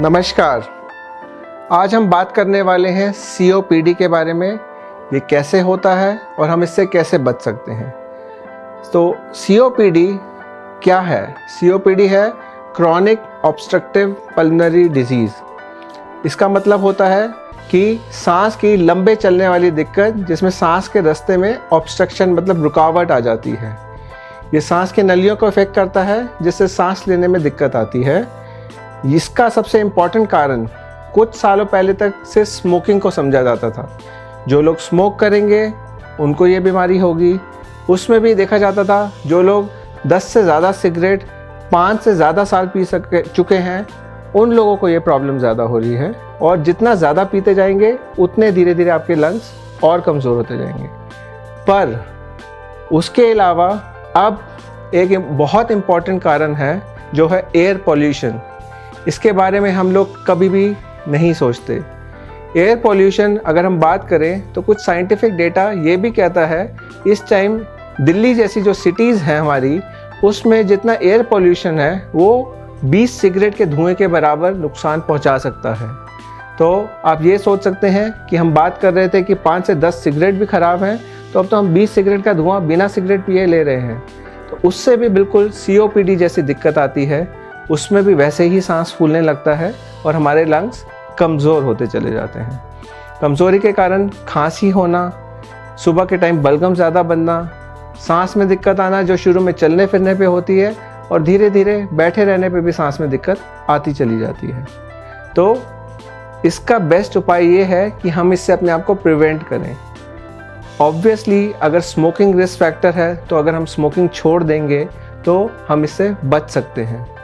नमस्कार। आज हम बात करने वाले हैं COPD के बारे में। ये कैसे होता है और हम इससे कैसे बच सकते हैं। तो COPD क्या है? COPD है क्रॉनिक ऑब्स्ट्रक्टिव पल्मोनरी डिजीज़। इसका मतलब होता है कि सांस की लंबे चलने वाली दिक्कत, जिसमें सांस के रास्ते में ऑब्स्ट्रक्शन मतलब रुकावट आ जाती है। ये सांस के नलियों को इफेक्ट करता है, जिससे सांस लेने में दिक्कत आती है। इसका सबसे इम्पॉर्टेंट कारण कुछ सालों पहले तक से स्मोकिंग को समझा जाता था। जो लोग स्मोक करेंगे उनको ये बीमारी होगी। उसमें भी देखा जाता था जो लोग 10 से ज़्यादा सिगरेट 5 से ज़्यादा साल पी चुके हैं, उन लोगों को ये प्रॉब्लम ज़्यादा हो रही है। और जितना ज़्यादा पीते जाएंगे उतने धीरे धीरे आपके लंग्स और कमज़ोर होते जाएंगे। पर उसके अलावा अब एक बहुत इम्पॉर्टेंट कारण है, जो है एयर पॉल्यूशन। इसके बारे में हम लोग कभी भी नहीं सोचते। एयर पॉल्यूशन अगर हम बात करें तो कुछ साइंटिफिक डेटा ये भी कहता है, इस टाइम दिल्ली जैसी जो सिटीज़ हैं हमारी, उसमें जितना एयर पॉल्यूशन है वो 20 सिगरेट के धुएं के बराबर नुकसान पहुंचा सकता है। तो आप ये सोच सकते हैं कि हम बात कर रहे थे कि 5 से 10 सिगरेट भी ख़राब हैं, तो अब तो हम 20 सिगरेट का धुआं बिना सिगरेट पिए ले रहे हैं। तो उससे भी बिल्कुल COPD जैसी दिक्कत आती है। उसमें भी वैसे ही सांस फूलने लगता है और हमारे लंग्स कमज़ोर होते चले जाते हैं। कमज़ोरी के कारण खांसी होना, सुबह के टाइम बलगम ज़्यादा बनना, सांस में दिक्कत आना जो शुरू में चलने फिरने पे होती है और धीरे धीरे बैठे रहने पे भी सांस में दिक्कत आती चली जाती है। तो इसका बेस्ट उपाय ये है कि हम इससे अपने आप को प्रिवेंट करें। ऑब्वियसली अगर स्मोकिंग रिस्क फैक्टर है, तो अगर हम स्मोकिंग छोड़ देंगे तो हम इससे बच सकते हैं।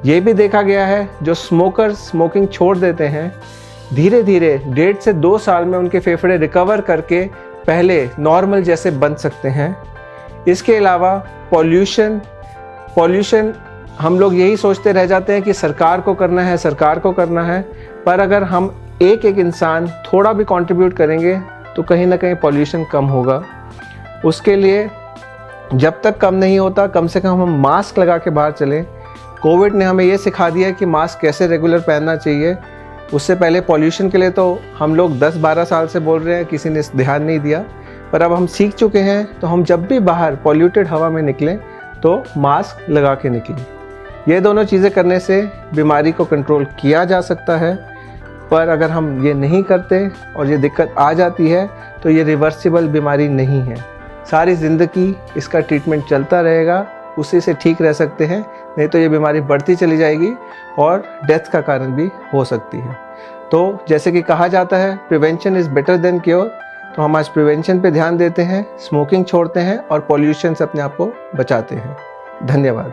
ये भी देखा गया है, जो स्मोकर्स स्मोकिंग छोड़ देते हैं, धीरे धीरे 1.5 से 2 साल में उनके फेफड़े रिकवर करके पहले नॉर्मल जैसे बन सकते हैं। इसके अलावा पॉल्यूशन हम लोग यही सोचते रह जाते हैं कि सरकार को करना है, पर अगर हम एक इंसान थोड़ा भी कंट्रीब्यूट करेंगे तो कहीं ना कहीं पॉल्यूशन कम होगा। उसके लिए जब तक कम नहीं होता, कम से कम हम मास्क लगा के बाहर चलें। कोविड ने हमें ये सिखा दिया कि मास्क कैसे रेगुलर पहनना चाहिए। उससे पहले पॉल्यूशन के लिए तो हम लोग 10-12 साल से बोल रहे हैं, किसी ने ध्यान नहीं दिया, पर अब हम सीख चुके हैं। तो हम जब भी बाहर पॉल्यूटेड हवा में निकलें तो मास्क लगा के निकलें। ये दोनों चीज़ें करने से बीमारी को कंट्रोल किया जा सकता है। पर अगर हम ये नहीं करते और ये दिक्कत आ जाती है तो ये रिवर्सिबल बीमारी नहीं है। सारी ज़िंदगी इसका ट्रीटमेंट चलता रहेगा, उसी से ठीक रह सकते हैं। नहीं तो ये बीमारी बढ़ती चली जाएगी और डेथ का कारण भी हो सकती है। तो जैसे कि कहा जाता है, prevention is better than cure. तो हम आज प्रिवेंशन पे ध्यान देते हैं, स्मोकिंग छोड़ते हैं और पॉल्यूशन से अपने आप को बचाते हैं। धन्यवाद।